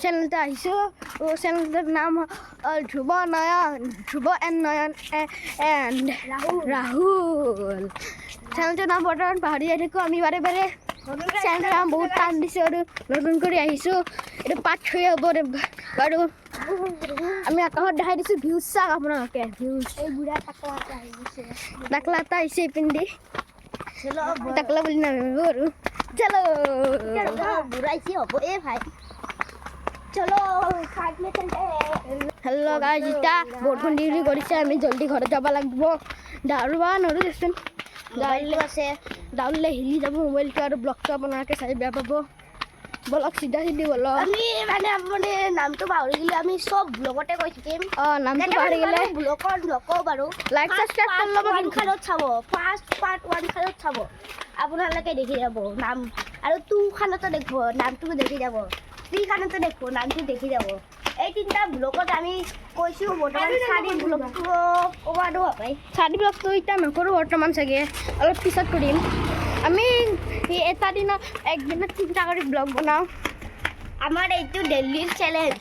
চেনেলটা আহিছোঁ চেনেলটোৰ নাম ধ্ৰুৱ এণ্ড নয়ন এণ্ড ৰাহুল চেনেলটোৰ নাম বৰ্তমান পাহৰি যাই থাকোঁ আমি বাৰে বাৰে চেনেলটোৰ নাম বহুত টান দিছোঁ আৰু নতুন কৰি আহিছোঁ এইটো পাৰ্ট 3 হ'ব বাৰু আমি আকাশত দেখাই দিছোঁ ভিউজ চাওক আপোনালোকে ভিউজ এই বুঢ়া টাকলা এটা আহিছে পিন্ধি টাকলা বুলি নাভাবিব আৰু চলো बुराई हो ए भाई चलो साथ में चलते হেল্ল' গাইজ এতিয়া বৰষুণ ডিউটি কৰিছে আমি জলদি ঘৰত যাব লাগিব দাউৰিব নোৱাৰোঁ দেচোন দাউৰিলে হিলি যাব মোবাইলটো আৰু ব্লগটো আপোনালোকে চাই বেয়া পাব বলক চিধা বলক আমি মানে আপুনি নামটো পাহৰি গ'লে আমি চব ব্লগতে কৈ থাকিম নামটো পাহৰি গ'লে ব্লগত নকওঁ বাৰু লাইক ছাবস্ক্ৰাইব কৰি ল'ব খালত চাব ফাৰ্ষ্ট পাৰ্ট 1 খালত চাব আপোনালোকে দেখি যাব নাম আৰু 2 খানতো দেখিব নামটো দেখি যাব 3 খানতো দেখিব নামটো দেখি যাব এই তিনিটা ব্লগত আমি কৈছোঁ বৰ্তমান 4 ব্লগটো ক'বাটো হয় 4 ব্লগটো এতিয়া নকৰোঁ বৰ্তমান চাগে অলপ পিছত কৰিম আমি এটা দিনত একদিনত 3টা কৰি ব্লগ বনাওঁ আমাৰ এইটো ডেইলি চেলেঞ্জ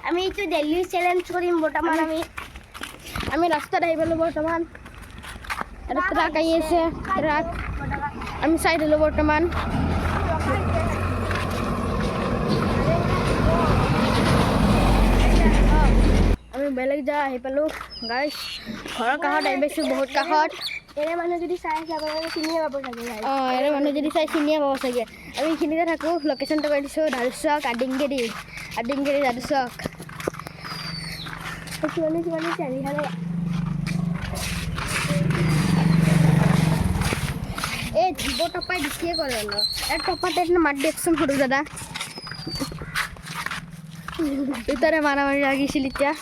আমি এইটো ডেইলি চেলেঞ্জ কৰিম বৰ্তমান আমি ৰাস্তাত আহি পালোঁ বৰ্তমান এটা ট্ৰাক আহি আছে ট্ৰাক আমি চাই দিলোঁ বৰ্তমান আমি বেলেগ জেগা আহি পালোঁ গাইজ ঘৰৰ কাষত আহি পাইছোঁ বহুত কাষত এনে মানুহ যদি চাই আছে আপোনালোকে চিনিয়ে পাব চাগে এনে মানুহ যদি চাই চিনিয়ে পাব চাগে আমি এইখিনিতে থাকোঁ লোকেশ্যনটো কৈ দিছোঁ ধাৰুচক আদিংগেৰি ধাৰুচক কিমানে চাৰিফালে এই জীৱ টপাই দিছিয়ে কৰে ন টপাতে মাত দিয়কচোন সৰু দাদা দুটাৰে মাৰামাৰি লাগিছিল এতিয়া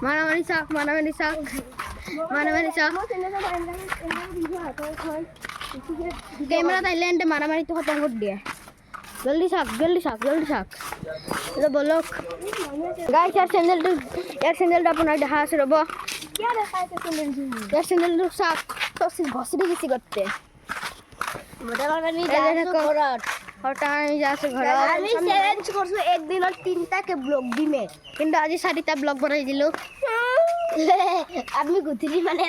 মাৰামাৰি চাওক কেমেৰাত আহিলে এন্তে মাৰামাৰিটো খতম কৰি দিয়ে জলদি চাওক বলক গাইছ ইয়াৰ চেনেলটো আপোনাৰ দেখা আছে ৰ'ব ইয়াৰ চেনেলটো চাওক ঘচি দিছে গতে আমি চেলেঞ্জ কৰিছোঁ একদিনত 3টাকে ব্লগ দিমে কিন্তু আজি 4টা ব্লগ বনাই দিলোঁ আমি গধূলি মানে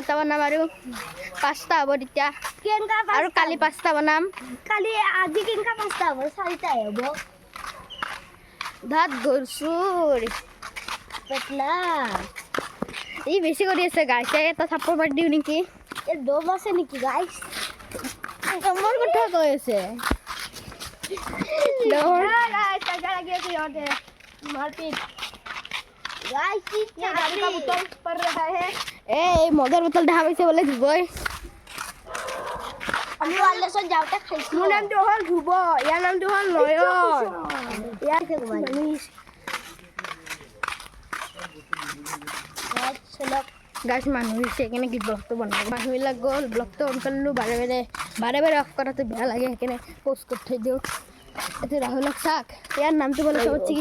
এটা বনাম আৰু 5টা হ'ব তেতিয়া আৰু কালি 5টা বনাম কালি আজি কেনেকা 5টা হ'ব 4টাই হ'ব ধাত গৰচুৰ পেটলা ই বেছি কৰি আছে গাইছ এটা থাপ্পৰ মাৰি দিওঁ নেকি এই দম আছে নেকি গাইছ মোৰ কথা কৈ আছে মগৰ বটল দেখা পাইছে বোলে ধুবই আমি ৱালেছত যাওঁতে খাইছোঁ মোৰ নামটো হ'ল ধুব ইয়াৰ নামটো হ'ল নয়ন গাইছ মানুহ হৈছে সেইকাৰণে কি ব্লগটো বনাব মানুহবিলাক গ'ল ব্লগটো অন কৰিলোঁ বাৰে বাৰে অফ কৰাটো বেয়া লাগে সেইকাৰণে পষ্ট কৰি থৈ দিওঁ এইটো ৰাহুলক চাওক ইয়াৰ নামটো বোলে চবতছে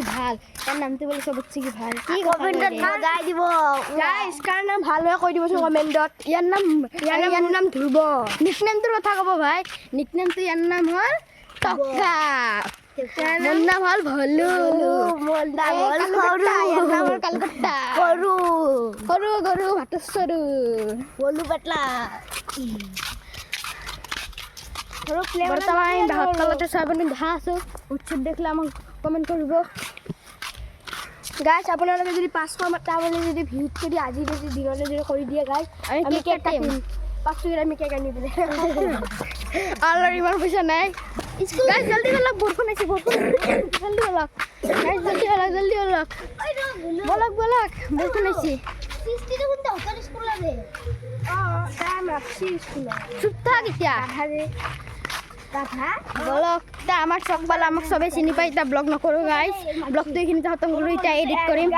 কি ভাল কি কমেণ্টত গাই দিব গাইছ কাৰ নাম ভাল হয় কৈ দিবচোন কমেণ্টত ইয়াৰ নাম ধ্ৰুৱ নিকনেমটোৰ কথা ক'ব ভাই নিকনেমটো ইয়াৰ নাম হ'ল টকা মোৰ নাম হ'ল ভলু কলকাতা গৰু ভাতৰ চৰু বলু পেটলা বৰ্তমান ভাত তলতে চাই পিনে দেখা আছোঁ উৎসৱ দেখিলে আমাক কমেণ্ট কৰিব গাইছ আপোনালোকে যদি 500 মাতা বুলি যদি ভিউজ যদি আজি যদি দিনতে যদি কৰি দিয়ে গাইছ আমি কেক কাটিম 500 আমি কেক আনি দিলে আৰু ইমান পইচা নাই গাইছ জলদি বলক বৰষুণ আহিছে জলদি বলক গাইছ জলদি বলক বৰষুণ আহিছে চুপ থাক এতিয়া বলক এতিয়া আমাৰ চক পালে আমাক চবেই চিনি পায় এতিয়া ব্লগ নকৰোঁ গাইছ ব্লগটো এইখিনিতে খতম কৰোঁ এতিয়া এডিট কৰিম